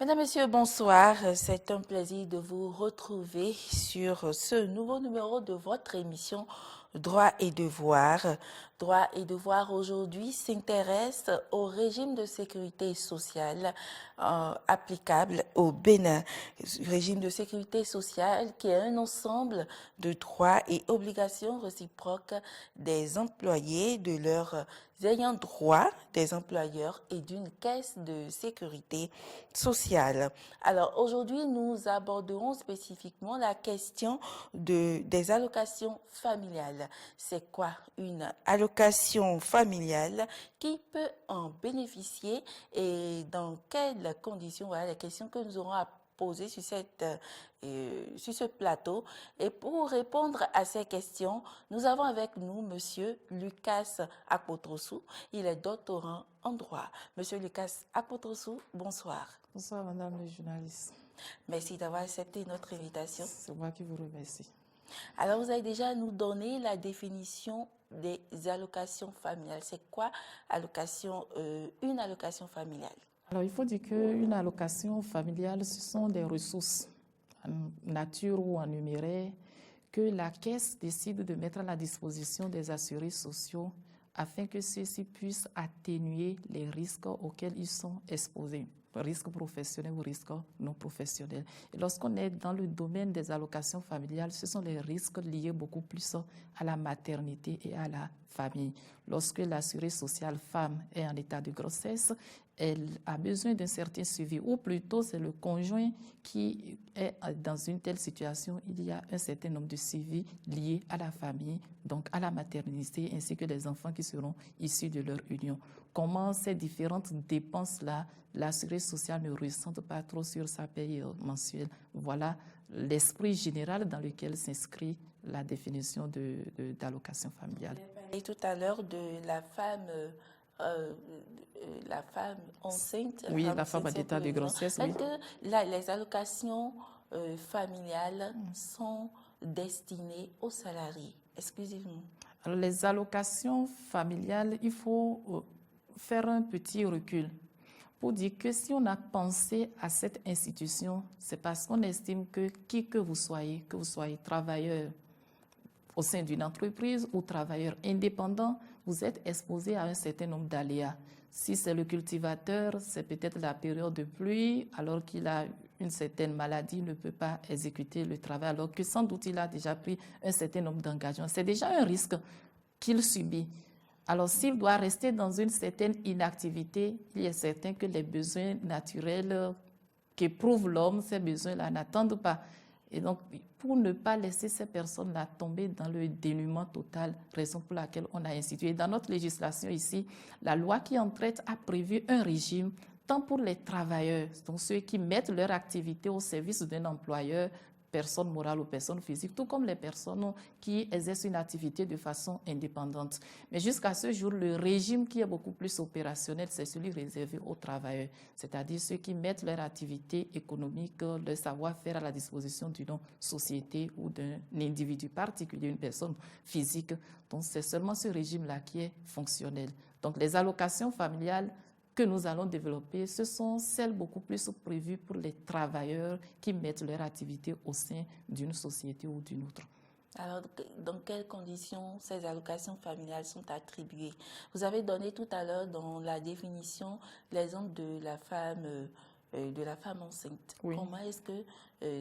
Mesdames, Messieurs, bonsoir. C'est un plaisir de vous retrouver sur ce nouveau numéro de votre émission Droit et Devoir. Droit et Devoir aujourd'hui s'intéresse au régime de sécurité sociale applicable au Bénin. Régime de sécurité sociale qui est un ensemble de droits et obligations réciproques des employés, de leurs ayant droit, des employeurs et d'une caisse de sécurité sociale. Alors aujourd'hui, nous aborderons spécifiquement la question des allocations familiales. C'est quoi une allocation familiale? Qui peut en bénéficier et dans quelles conditions? Voilà les questions que nous aurons à poser sur ce plateau. Et pour répondre à ces questions, nous avons avec nous Monsieur Lucas Akpotrossou. Il est doctorant en droit. Monsieur Lucas Akpotrossou, bonsoir. Bonsoir, madame le journaliste. Merci d'avoir accepté notre invitation. C'est moi qui vous remercie. Alors, vous avez déjà nous donné la définition des allocations familiales. C'est quoi une allocation familiale? Alors, il faut dire qu'une allocation familiale, ce sont des ressources en nature ou en numéraire que la caisse décide de mettre à la disposition des assurés sociaux afin que ceux-ci puissent atténuer les risques auxquels ils sont exposés, risques professionnels ou risques non professionnels. Et lorsqu'on est dans le domaine des allocations familiales, ce sont les risques liés beaucoup plus à la maternité et à la famille. Lorsque l'assurée sociale femme est en état de grossesse, elle a besoin d'un certain suivi, ou plutôt c'est le conjoint qui est dans une telle situation. Il y a un certain nombre de suivis liés à la famille, donc à la maternité, ainsi que les enfants qui seront issus de leur union. Comment ces différentes dépenses-là, l'assuré social ne ressente pas trop sur sa paye mensuelle. Voilà l'esprit général dans lequel s'inscrit la définition d'allocation familiale. Vous avez parlé tout à l'heure de la femme enceinte. Oui, la femme en état de grossesse. Est-ce que les allocations familiales sont destinées aux salariés? Excusez-moi. Alors, les allocations familiales, il faut faire un petit recul pour dire que si on a pensé à cette institution, c'est parce qu'on estime que qui que vous soyez travailleur au sein d'une entreprise ou travailleur indépendant, vous êtes exposé à un certain nombre d'aléas. Si c'est le cultivateur, c'est peut-être la période de pluie, alors qu'il a une certaine maladie, il ne peut pas exécuter le travail, alors que sans doute il a déjà pris un certain nombre d'engagements. C'est déjà un risque qu'il subit. Alors s'il doit rester dans une certaine inactivité, il est certain que les besoins naturels qu'éprouve l'homme, ces besoins-là n'attendent pas. Et donc, pour ne pas laisser ces personnes-là tomber dans le dénuement total, raison pour laquelle on a institué. Dans notre législation ici, la loi qui en traite a prévu un régime tant pour les travailleurs, donc ceux qui mettent leur activité au service d'un employeur, personne morale ou personne physique, tout comme les personnes qui exercent une activité de façon indépendante. Mais jusqu'à ce jour, le régime qui est beaucoup plus opérationnel, c'est celui réservé aux travailleurs, c'est-à-dire ceux qui mettent leur activité économique, leur savoir-faire à la disposition d'une société ou d'un individu particulier, une personne physique. Donc c'est seulement ce régime-là qui est fonctionnel. Donc les allocations familiales que nous allons développer, ce sont celles beaucoup plus prévues pour les travailleurs qui mettent leur activité au sein d'une société ou d'une autre. Alors, dans quelles conditions ces allocations familiales sont attribuées? Vous avez donné tout à l'heure dans la définition l'exemple de la femme enceinte. Oui. Comment est-ce que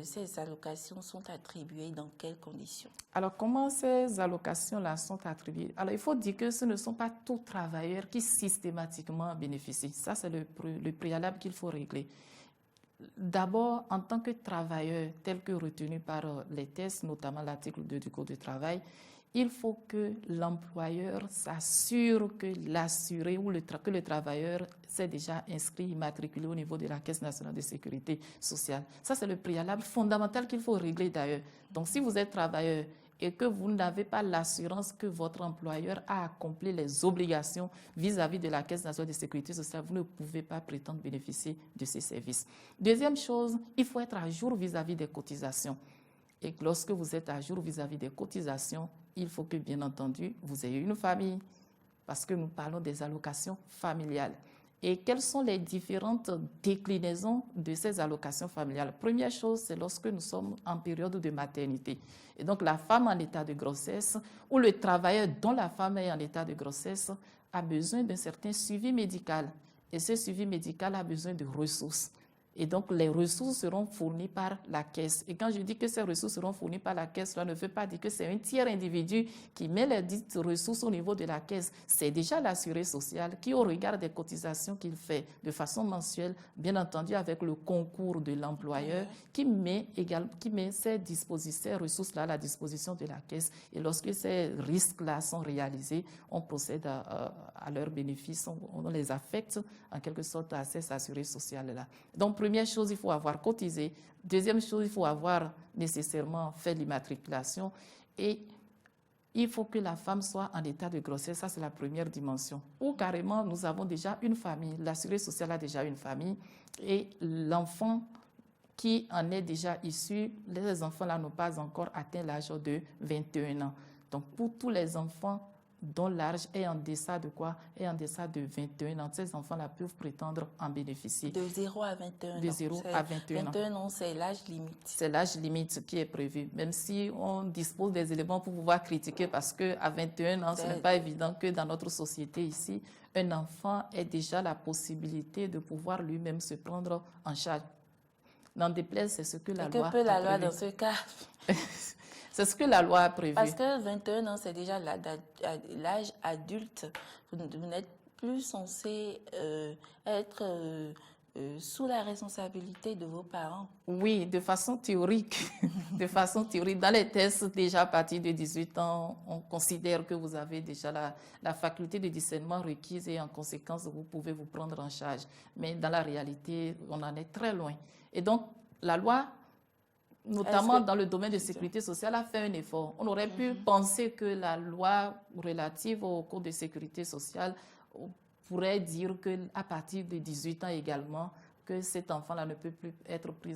ces allocations sont attribuées? Dans quelles conditions? Alors, comment ces allocations-là sont attribuées? Alors, il faut dire que ce ne sont pas tous travailleurs qui systématiquement bénéficient. Ça, c'est le préalable qu'il faut régler. D'abord, en tant que travailleur, tel que retenu par les tests, notamment l'article 2 du Code du travail, il faut que l'employeur s'assure que l'assuré ou que le travailleur s'est déjà inscrit, immatriculé au niveau de la Caisse nationale de sécurité sociale. Ça, c'est le préalable fondamental qu'il faut régler d'ailleurs. Donc, si vous êtes travailleur et que vous n'avez pas l'assurance que votre employeur a accompli les obligations vis-à-vis de la Caisse nationale de sécurité sociale, vous ne pouvez pas prétendre bénéficier de ces services. Deuxième chose, il faut être à jour vis-à-vis des cotisations. Et lorsque vous êtes à jour vis-à-vis des cotisations, il faut que, bien entendu, vous ayez une famille, parce que nous parlons des allocations familiales. Et quelles sont les différentes déclinaisons de ces allocations familiales? Première chose, c'est lorsque nous sommes en période de maternité. Et donc, la femme en état de grossesse ou le travailleur dont la femme est en état de grossesse a besoin d'un certain suivi médical. Et ce suivi médical a besoin de ressources. Et donc, les ressources seront fournies par la caisse. Et quand je dis que ces ressources seront fournies par la caisse, cela ne veut pas dire que c'est un tiers individu qui met les dites ressources au niveau de la caisse. C'est déjà l'assuré social qui, au regard des cotisations qu'il fait de façon mensuelle, bien entendu avec le concours de l'employeur, qui met ces ressources-là à la disposition de la caisse. Et lorsque ces risques-là sont réalisés, on procède à leurs bénéfices, on les affecte en quelque sorte à ces assurés sociaux-là. Donc, première chose, il faut avoir cotisé. Deuxième chose, il faut avoir nécessairement fait l'immatriculation. Et il faut que la femme soit en état de grossesse. Ça, c'est la première dimension. Ou carrément, nous avons déjà une famille. L'assuré social a déjà une famille. Et l'enfant qui en est déjà issu, les enfants-là n'ont pas encore atteint l'âge de 21 ans. Donc, pour tous les enfants dont l'âge est en deçà de quoi? Est en deçà de 21 ans. Ces enfants-là peuvent prétendre en bénéficier. De 0 à 21 ans. De 0 à 21 ans. 21 ans, c'est l'âge limite. C'est l'âge limite qui est prévu. Même si on dispose des éléments pour pouvoir critiquer, parce qu'à 21 ans, ce n'est pas évident que dans notre société ici, un enfant ait déjà la possibilité de pouvoir lui-même se prendre en charge. N'en déplaise, c'est ce que la loi a prévu. Que peut la loi dans ce cas? C'est ce que la loi a prévu. Parce que 21 ans, c'est déjà l'âge adulte. Vous n'êtes plus censé être sous la responsabilité de vos parents. Oui, de façon théorique. De façon théorique. Dans les tests, déjà à partir de 18 ans, on considère que vous avez déjà la faculté de discernement requise et en conséquence, vous pouvez vous prendre en charge. Mais dans la réalité, on en est très loin. Et donc, la loi, notamment dans le domaine de sécurité sociale, a fait un effort. On aurait pu penser que la loi relative au code de sécurité sociale pourrait dire qu'à partir de 18 ans également, que cet enfant-là ne peut plus être pris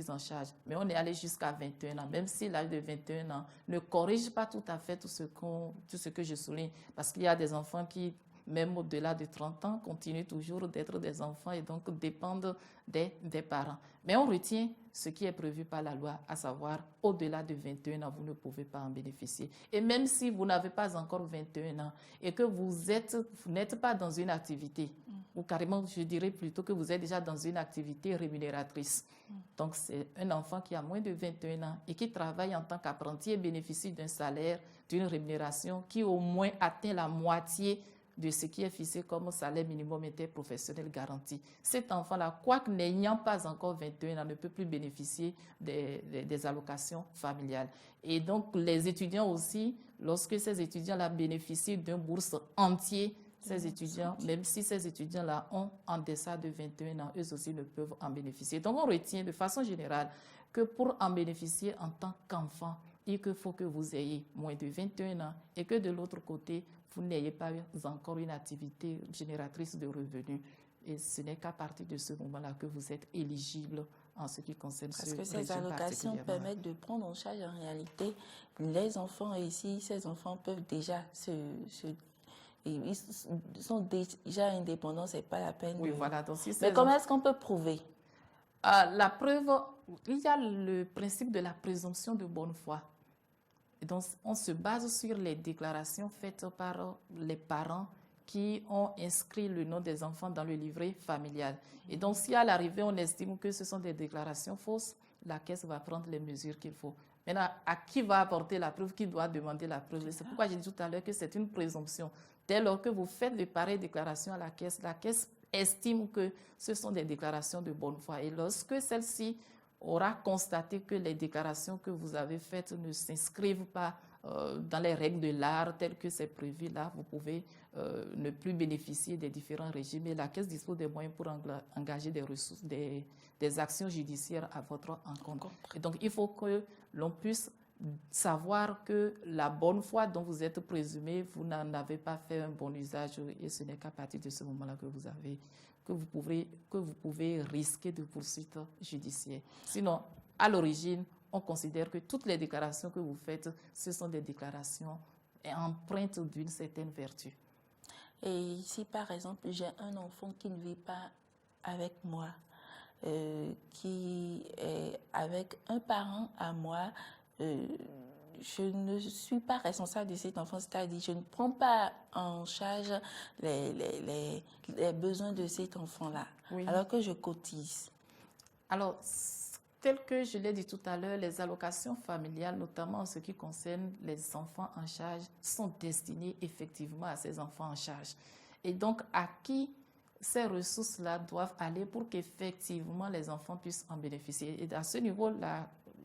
en charge. Mais on est allé jusqu'à 21 ans, même si l'âge de 21 ans ne corrige pas tout à fait tout ce que je souligne. Parce qu'il y a des enfants qui, même au-delà de 30 ans, continuent toujours d'être des enfants et donc dépendent des parents. Mais on retient ce qui est prévu par la loi, à savoir, au-delà de 21 ans, vous ne pouvez pas en bénéficier. Et même si vous n'avez pas encore 21 ans et que vous n'êtes pas dans une activité, ou carrément, je dirais plutôt que vous êtes déjà dans une activité rémunératrice. Donc, c'est un enfant qui a moins de 21 ans et qui travaille en tant qu'apprenti et bénéficie d'un salaire, d'une rémunération qui au moins atteint la moitié de ce qui est fixé comme salaire minimum interprofessionnel garanti. Cet enfant-là, quoique n'ayant pas encore 21 ans, ne peut plus bénéficier des allocations familiales. Et donc, les étudiants aussi, lorsque ces étudiants-là bénéficient d'une bourse entière, ces étudiants, même si ces étudiants-là ont en deçà de 21 ans, eux aussi ne peuvent en bénéficier. Donc, on retient de façon générale que pour en bénéficier en tant qu'enfant, il faut que vous ayez moins de 21 ans et que de l'autre côté, vous n'ayez pas encore une activité génératrice de revenus. Et ce n'est qu'à partir de ce moment-là que vous êtes éligible en ce qui concerne ce régime particulièrement. Parce que ces allocations permettent de prendre en charge en réalité les enfants. Et ici, ces enfants peuvent déjà ils sont déjà indépendants, c'est pas la peine. Oui, voilà. Donc, si mais comment est-ce qu'on peut prouver? La preuve, il y a le principe de la présomption de bonne foi. Et donc, on se base sur les déclarations faites par les parents qui ont inscrit le nom des enfants dans le livret familial. Et donc, si à l'arrivée, on estime que ce sont des déclarations fausses, la caisse va prendre les mesures qu'il faut. Maintenant, à qui va apporter la preuve? Qui doit demander la preuve? C'est pourquoi j'ai dit tout à l'heure que c'est une présomption. Dès lors que vous faites de pareilles déclarations à la caisse estime que ce sont des déclarations de bonne foi. Et lorsque celle-ci aura constaté que les déclarations que vous avez faites ne s'inscrivent pas dans les règles de l'art telles que c'est prévu là, vous pouvez ne plus bénéficier des différents régimes. Et la Caisse dispose des moyens pour engager des ressources, des actions judiciaires à votre encontre. Et donc, il faut que l'on puisse savoir que la bonne foi dont vous êtes présumé, vous n'en avez pas fait un bon usage et ce n'est qu'à partir de ce moment-là que vous pouvez risquer de poursuites judiciaires. Sinon, à l'origine, on considère que toutes les déclarations que vous faites, ce sont des déclarations empreintes d'une certaine vertu. Et si par exemple j'ai un enfant qui ne vit pas avec moi, qui est avec un parent à moi, je ne suis pas responsable de cet enfant, c'est-à-dire je ne prends pas en charge les besoins de cet enfant-là, Oui. alors que je cotise. Alors, tel que je l'ai dit tout à l'heure, les allocations familiales, notamment en ce qui concerne les enfants en charge, sont destinées effectivement à ces enfants en charge. Et donc, à qui ces ressources-là doivent aller pour qu'effectivement les enfants puissent en bénéficier. Et à ce niveau,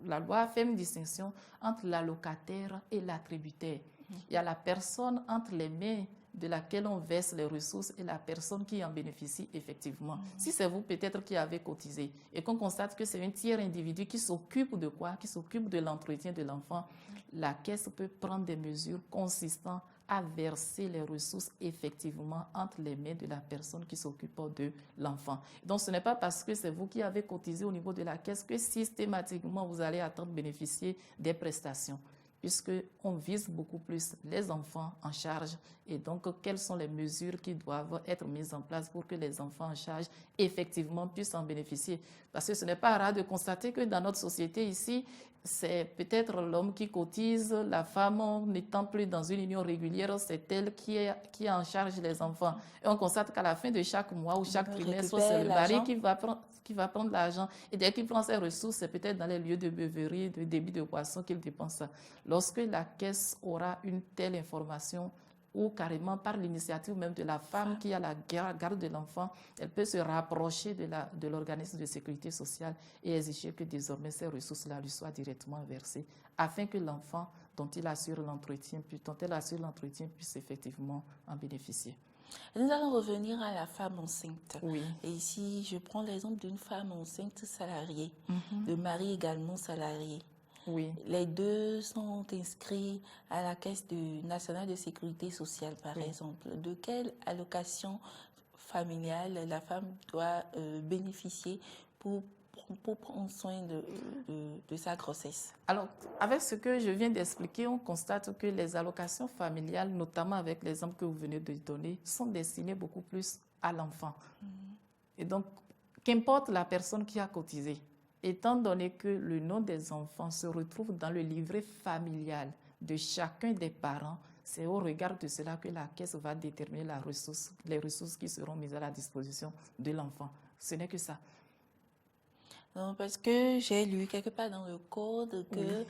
la loi fait une distinction entre l'allocataire et l'attributaire. Il y a la personne entre les mains de laquelle on verse les ressources et la personne qui en bénéficie effectivement. Si c'est vous peut-être qui avez cotisé et qu'on constate que c'est un tiers individu qui s'occupe de quoi? Qui s'occupe de l'entretien de l'enfant, la caisse peut prendre des mesures consistant à verser les ressources effectivement entre les mains de la personne qui s'occupe de l'enfant. Donc ce n'est pas parce que c'est vous qui avez cotisé au niveau de la caisse que systématiquement vous allez attendre bénéficier des prestations, puisqu'on vise beaucoup plus les enfants en charge. Et donc, quelles sont les mesures qui doivent être mises en place pour que les enfants en charge, effectivement, puissent en bénéficier? Parce que ce n'est pas rare de constater que dans notre société ici, c'est peut-être l'homme qui cotise, la femme n'étant plus dans une union régulière, c'est elle qui est en charge des enfants. Et on constate qu'à la fin de chaque mois ou chaque trimestre, c'est le mari qui va prendre l'argent. Et dès qu'il prend ses ressources, c'est peut-être dans les lieux de beuverie, de débit de boisson qu'il dépense ça. Lorsque la caisse aura une telle information, ou carrément par l'initiative même de la femme qui a la garde de l'enfant, elle peut se rapprocher de l'organisme de sécurité sociale et exiger que désormais ces ressources-là lui soient directement versées, afin que l'enfant dont elle assure l'entretien puisse effectivement en bénéficier. Nous allons revenir à la femme enceinte. Oui. Et ici, je prends l'exemple d'une femme enceinte salariée, le mari également salarié. Oui. Les deux sont inscrits à la Caisse nationale de sécurité sociale, par exemple. De quelle allocation familiale la femme doit bénéficier pour prendre soin de sa grossesse? Alors, avec ce que je viens d'expliquer, on constate que les allocations familiales, notamment avec l'exemple que vous venez de donner, sont destinées beaucoup plus à l'enfant. Et donc, qu'importe la personne qui a cotisé, étant donné que le nom des enfants se retrouve dans le livret familial de chacun des parents, c'est au regard de cela que la caisse va déterminer les ressources qui seront mises à la disposition de l'enfant. Ce n'est que ça. Non, parce que j'ai lu quelque part dans le code que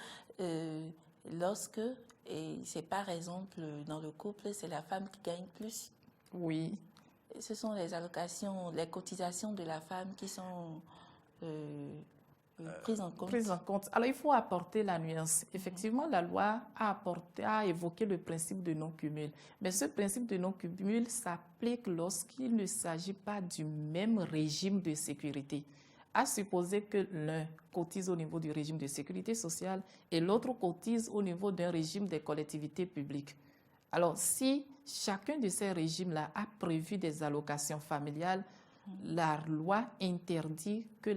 lorsque, et c'est par exemple dans le couple, c'est la femme qui gagne plus. Oui. Ce sont les allocations, les cotisations de la femme qui sont prises en compte. Prise en compte. Alors, il faut apporter la nuance. Effectivement, la loi a évoqué le principe de non-cumul. Mais ce principe de non-cumul s'applique lorsqu'il ne s'agit pas du même régime de sécurité. À supposer que l'un cotise au niveau du régime de sécurité sociale et l'autre cotise au niveau d'un régime des collectivités publiques. Alors, si chacun de ces régimes-là a prévu des allocations familiales, la loi interdit que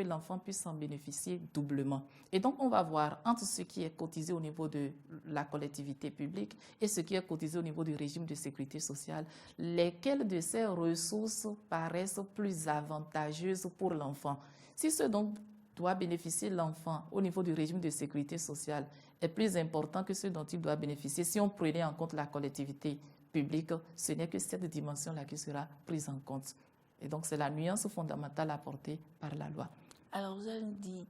l'enfant puisse en bénéficier doublement. Et donc, on va voir entre ce qui est cotisé au niveau de la collectivité publique et ce qui est cotisé au niveau du régime de sécurité sociale, lesquelles de ces ressources paraissent plus avantageuses pour l'enfant. Si ce dont doit bénéficier l'enfant au niveau du régime de sécurité sociale est plus important que ce dont il doit bénéficier, si on prenait en compte la collectivité public, ce n'est que cette dimension-là qui sera prise en compte. Et donc, c'est la nuance fondamentale apportée par la loi. Alors, vous avez dit,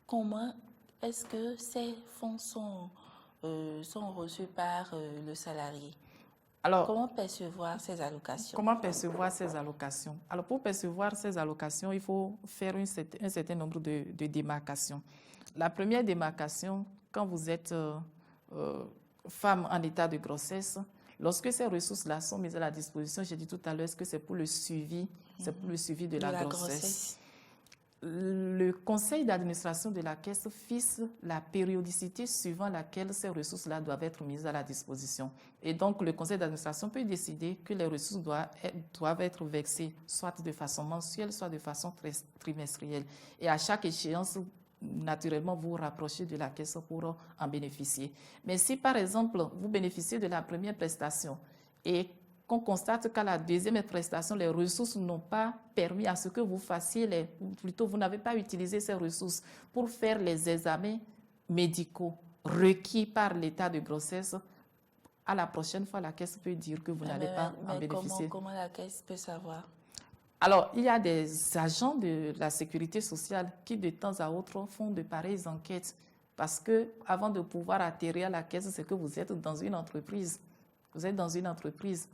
comment est-ce que ces fonds sont reçus par le salarié? Alors, comment percevoir ces allocations? Comment percevoir ces allocations? Alors, pour percevoir ces allocations, il faut faire un certain nombre de démarcations. La première démarcation, quand vous êtes femme en état de grossesse, lorsque ces ressources-là sont mises à la disposition, j'ai dit tout à l'heure, est-ce que c'est pour le suivi, c'est pour le suivi de la grossesse. le conseil d'administration de la caisse fixe la périodicité suivant laquelle ces ressources-là doivent être mises à la disposition. Et donc, le conseil d'administration peut décider que les ressources doivent être versées soit de façon mensuelle, soit de façon trimestrielle. Et à chaque échéance, naturellement, vous vous rapprochez de la caisse pour en bénéficier. Mais si, par exemple, vous bénéficiez de la première prestation et qu'on constate qu'à la deuxième prestation, les ressources n'ont pas permis à ce que vous fassiez, ou plutôt vous n'avez pas utilisé ces ressources pour faire les examens médicaux requis par l'état de grossesse, à la prochaine fois, la caisse peut dire que vous n'allez pas en bénéficier. Comment la caisse peut savoir? Alors, il y a des agents de la sécurité sociale qui, de temps à autre, font de pareilles enquêtes parce que, avant de pouvoir atterrir à la caisse, c'est que vous êtes dans une entreprise. Vous êtes dans une entreprise.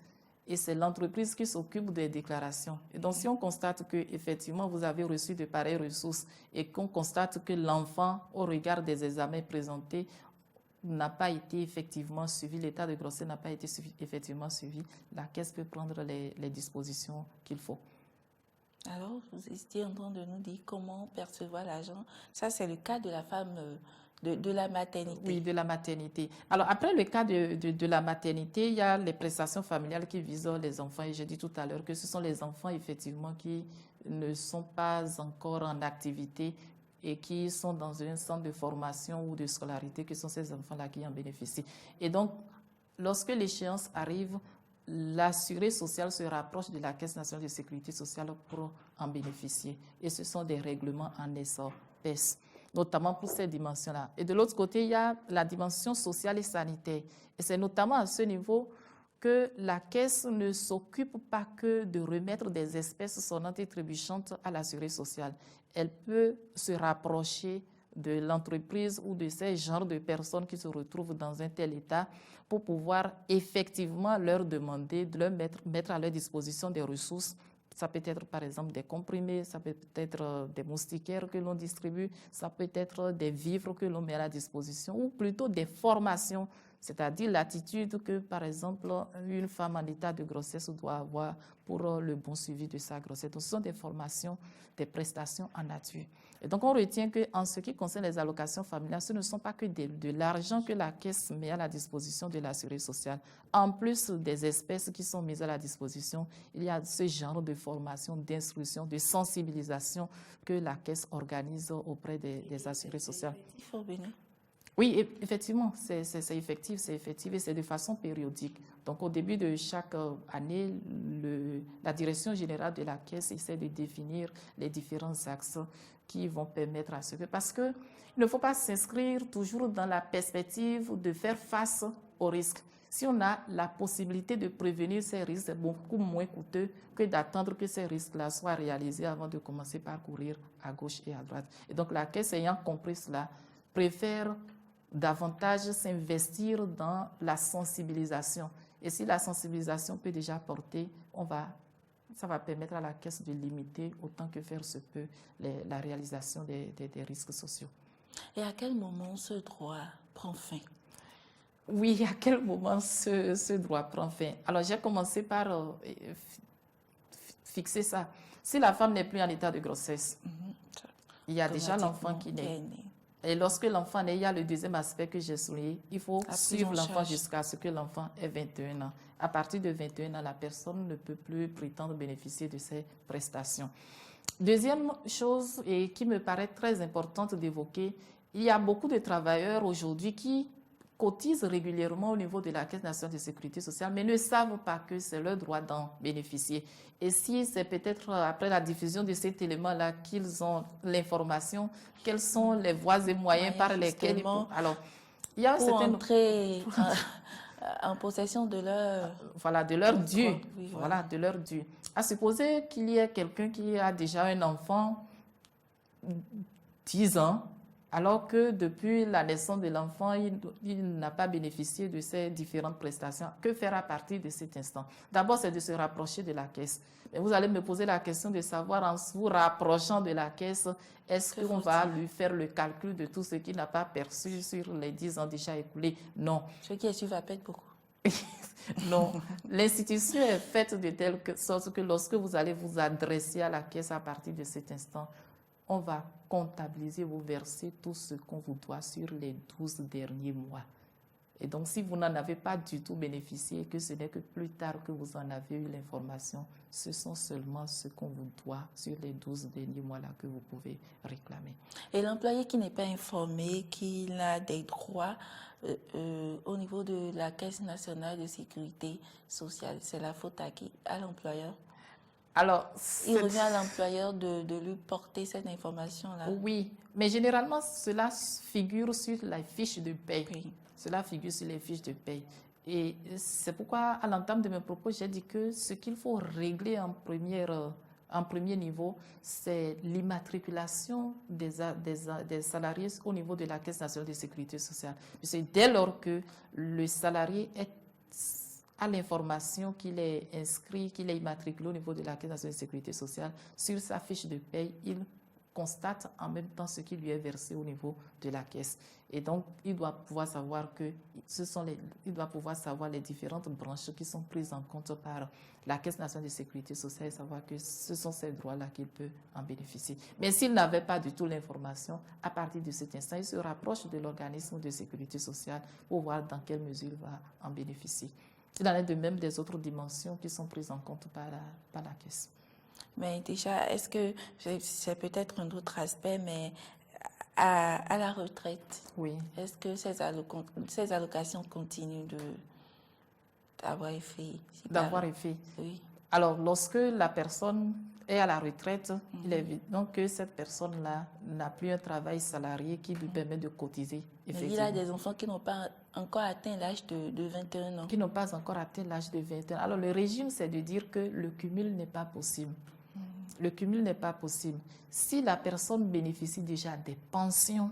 Et c'est l'entreprise qui s'occupe des déclarations. Et donc, si on constate qu'effectivement, vous avez reçu de pareilles ressources et qu'on constate que l'enfant, au regard des examens présentés, n'a pas été effectivement suivi, l'état de grossesse n'a pas été effectivement suivi, la caisse peut prendre les dispositions qu'il faut. Alors, vous étiez en train de nous dire comment percevoir l'argent. Ça, c'est le cas de la femme de la maternité. Oui, de la maternité. Alors, après le cas de la maternité, il y a les prestations familiales qui visent les enfants. Et j'ai dit tout à l'heure que ce sont les enfants, effectivement, qui ne sont pas encore en activité et qui sont dans un centre de formation ou de scolarité, que sont ces enfants-là qui en bénéficient. Et donc, lorsque l'échéance arrive, l'assuré social se rapproche de la Caisse nationale de sécurité sociale pour en bénéficier. Et ce sont des règlements en essor, PES, notamment pour ces dimensions-là. Et de l'autre côté, il y a la dimension sociale et sanitaire. Et c'est notamment à ce niveau que la Caisse ne s'occupe pas que de remettre des espèces sonnantes et trébuchantes à l'assuré social. Elle peut se rapprocher de l'entreprise ou de ces genres de personnes qui se retrouvent dans un tel état pour pouvoir effectivement leur demander de leur mettre à leur disposition des ressources. Ça peut être par exemple des comprimés, ça peut être des moustiquaires que l'on distribue, ça peut être des vivres que l'on met à la disposition ou plutôt des formations, c'est-à-dire l'attitude que par exemple une femme en état de grossesse doit avoir pour le bon suivi de sa grossesse. Donc, ce sont des formations, des prestations en nature. Et donc, on retient qu'en ce qui concerne les allocations familiales, ce ne sont pas que de l'argent que la Caisse met à la disposition de l'assuré social. En plus des espèces qui sont mises à la disposition, il y a ce genre de formation, d'instruction, de sensibilisation que la Caisse organise auprès des assurés sociaux. Oui, effectivement, c'est effectif et c'est de façon périodique. Donc, au début de chaque année, la direction générale de la Caisse essaie de définir les différents axes qui vont permettre à ce que... Parce qu'il ne faut pas s'inscrire toujours dans la perspective de faire face aux risques. Si on a la possibilité de prévenir ces risques, c'est beaucoup moins coûteux que d'attendre que ces risques-là soient réalisés avant de commencer par courir à gauche et à droite. Et donc, la Caisse, ayant compris cela, préfère davantage s'investir dans la sensibilisation. Et si la sensibilisation peut déjà porter, ça va permettre à la Caisse de limiter autant que faire se peut la réalisation des risques sociaux. Et à quel moment ce droit prend fin? Oui, à quel moment ce droit prend fin? Alors, j'ai commencé par fixer ça. Si la femme n'est plus en état de grossesse, il y a déjà l'enfant qui naît. Et lorsque l'enfant naît, il y a le deuxième aspect que j'ai souligné. Il faut suivre l'enfant jusqu'à ce que l'enfant ait 21 ans. À partir de 21 ans, la personne ne peut plus prétendre bénéficier de ces prestations. Deuxième chose, et qui me paraît très importante d'évoquer, il y a beaucoup de travailleurs aujourd'hui qui cotisent régulièrement au niveau de la Caisse nationale de sécurité sociale, mais ne savent pas que c'est leur droit d'en bénéficier. Et si c'est peut-être après la diffusion de cet élément-là qu'ils ont l'information, quelles sont les voies et moyens par lesquels... Alors, il y a pour entrer en possession de leur... Voilà, de leur dû. Oui, voilà, de leur dû. À supposer qu'il y ait quelqu'un qui a déjà un enfant 10 ans, alors que depuis la naissance de l'enfant, il n'a pas bénéficié de ces différentes prestations. Que faire à partir de cet instant? D'abord, c'est de se rapprocher de la Caisse. Mais vous allez me poser la question de savoir, en vous rapprochant de la Caisse, est-ce qu'on va lui faire le calcul de tout ce qu'il n'a pas perçu sur les 10 ans déjà écoulés? Non. Ce qui est sûr va perdre beaucoup. Non. L'institution est faite de telle sorte que lorsque vous allez vous adresser à la Caisse à partir de cet instant, on va comptabiliser, vous verser tout ce qu'on vous doit sur les 12 derniers mois. Et donc, si vous n'en avez pas du tout bénéficié et que ce n'est que plus tard que vous en avez eu l'information, ce sont seulement ce qu'on vous doit sur les 12 derniers mois-là que vous pouvez réclamer. Et l'employé qui n'est pas informé qu'il a des droits au niveau de la Caisse nationale de sécurité sociale, c'est la faute à qui? À l'employeur? Alors, il revient à l'employeur de lui porter cette information-là. Oui, mais généralement, cela figure sur la fiche de paie. Oui. Cela figure sur les fiches de paie. Et c'est pourquoi, à l'entame de mes propos, j'ai dit que ce qu'il faut régler en premier niveau, c'est l'immatriculation des salariés au niveau de la Caisse nationale de sécurité sociale. C'est dès lors que le salarié a l'information qu'il est inscrit, qu'il est immatriculé au niveau de la Caisse nationale de sécurité sociale, sur sa fiche de paie, il constate en même temps ce qui lui est versé au niveau de la caisse. Et donc, il doit pouvoir savoir que il doit pouvoir savoir les différentes branches qui sont prises en compte par la Caisse nationale de sécurité sociale et savoir que ce sont ces droits-là qu'il peut en bénéficier. Mais s'il n'avait pas du tout l'information, à partir de cet instant, il se rapproche de l'organisme de sécurité sociale pour voir dans quelle mesure il va en bénéficier. Il en est de même des autres dimensions qui sont prises en compte par la caisse. Mais déjà, est-ce que c'est peut-être un autre aspect, mais à la retraite, oui. Est-ce que ces allocations continuent d'avoir effet? D'avoir effet. Oui. Alors, lorsque la personne est à la retraite, il est évident que cette personne-là n'a plus un travail salarié qui lui permet de cotiser. Mais il a des enfants qui n'ont pas encore atteint l'âge de 21 ans. Qui n'ont pas encore atteint l'âge de 21 ans. Alors, le régime, c'est de dire que le cumul n'est pas possible. Le cumul n'est pas possible. Si la personne bénéficie déjà des pensions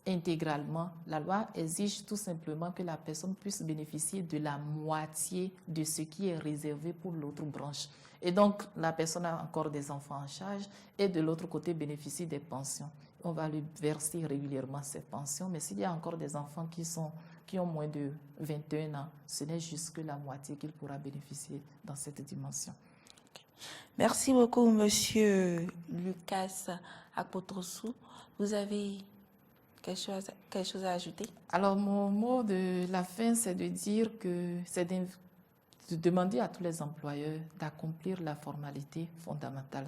intégralement, la loi exige tout simplement que la personne puisse bénéficier de la moitié de ce qui est réservé pour l'autre branche. Et donc, la personne a encore des enfants en charge et de l'autre côté bénéficie des pensions. On va lui verser régulièrement ces pensions, mais s'il y a encore des enfants qui ont moins de 21 ans, ce n'est juste que la moitié qu'il pourra bénéficier dans cette dimension. Merci beaucoup, Monsieur Lucas Akpotrossou. Vous avez quelque chose à ajouter? Alors, mon mot de la fin, c'est de dire que c'est de demander à tous les employeurs d'accomplir la formalité fondamentale.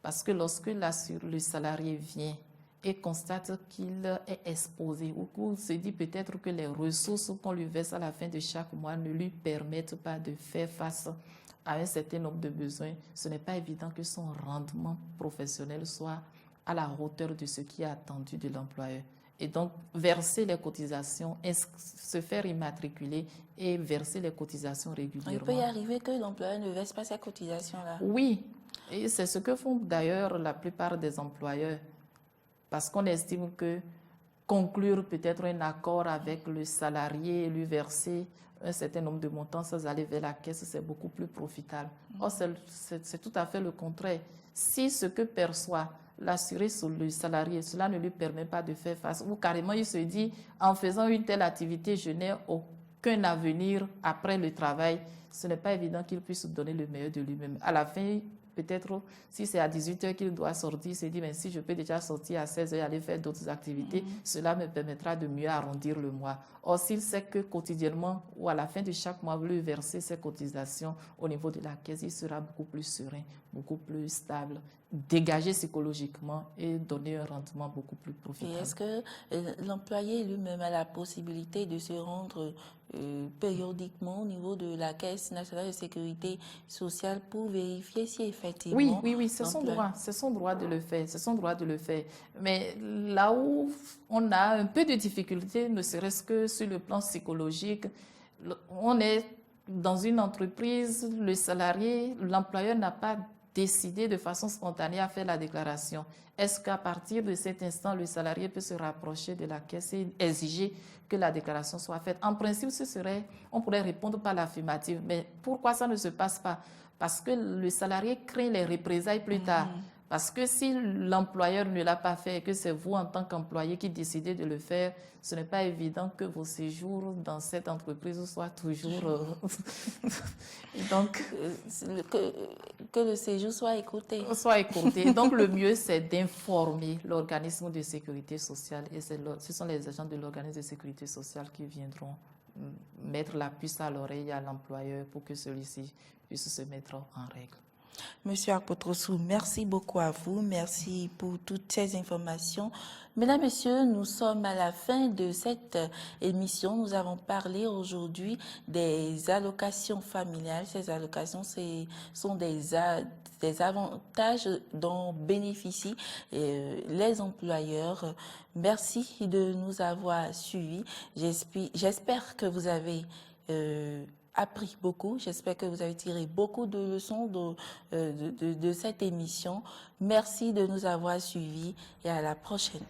Parce que lorsque le salarié vient et constate qu'il est exposé ou qu'il se dit peut-être que les ressources qu'on lui verse à la fin de chaque mois ne lui permettent pas de faire face à un certain nombre de besoins, ce n'est pas évident que son rendement professionnel soit à la hauteur de ce qui est attendu de l'employeur. Et donc, verser les cotisations, se faire immatriculer et verser les cotisations régulièrement. Il peut y arriver que l'employeur ne verse pas ces cotisations-là. Oui, et c'est ce que font d'ailleurs la plupart des employeurs, parce qu'on estime que conclure peut-être un accord avec le salarié et lui verser un certain nombre de montants sans aller vers la caisse, c'est beaucoup plus profitable. Or, c'est tout à fait le contraire. Si ce que perçoit l'assuré sur le salarié, cela ne lui permet pas de faire face, ou carrément il se dit, en faisant une telle activité, je n'ai aucun avenir après le travail, ce n'est pas évident qu'il puisse donner le meilleur de lui-même. À la fin, peut-être, si c'est à 18h qu'il doit sortir, il se dit, mais si je peux déjà sortir à 16h et aller faire d'autres activités, cela me permettra de mieux arrondir le mois. Or, s'il sait que quotidiennement ou à la fin de chaque mois, vous lui versez ses cotisations au niveau de la caisse, il sera beaucoup plus serein, beaucoup plus stable, dégagé psychologiquement et donner un rendement beaucoup plus profitable. Et est-ce que l'employé lui-même a la possibilité de se rendre périodiquement au niveau de la Caisse nationale de sécurité sociale pour vérifier si effectivement... Oui, c'est son droit de le faire, c'est son droit de le faire. Mais là où on a un peu de difficulté, ne serait-ce que sur le plan psychologique, on est dans une entreprise, le salarié, l'employeur n'a pas décidé de façon spontanée à faire la déclaration. Est-ce qu'à partir de cet instant, le salarié peut se rapprocher de la caisse et exiger que la déclaration soit faite? En principe, on pourrait répondre par l'affirmative. Mais pourquoi ça ne se passe pas? Parce que le salarié craint les représailles plus tard. Parce que si l'employeur ne l'a pas fait et que c'est vous en tant qu'employé qui décidez de le faire, ce n'est pas évident que vos séjours dans cette entreprise soient toujours... Et donc, que le séjour soit écouté. soit écourté. Donc, le mieux, c'est d'informer l'organisme de sécurité sociale. Et ce sont les agents de l'organisme de sécurité sociale qui viendront mettre la puce à l'oreille à l'employeur pour que celui-ci puisse se mettre en règle. Monsieur Akpotrossou, merci beaucoup à vous. Merci pour toutes ces informations. Mesdames, Messieurs, nous sommes à la fin de cette émission. Nous avons parlé aujourd'hui des allocations familiales. Ces allocations sont des avantages dont bénéficient les employeurs. Merci de nous avoir suivis. J'espère que vous avez appris beaucoup. J'espère que vous avez tiré beaucoup de leçons de cette émission. Merci de nous avoir suivis et à la prochaine.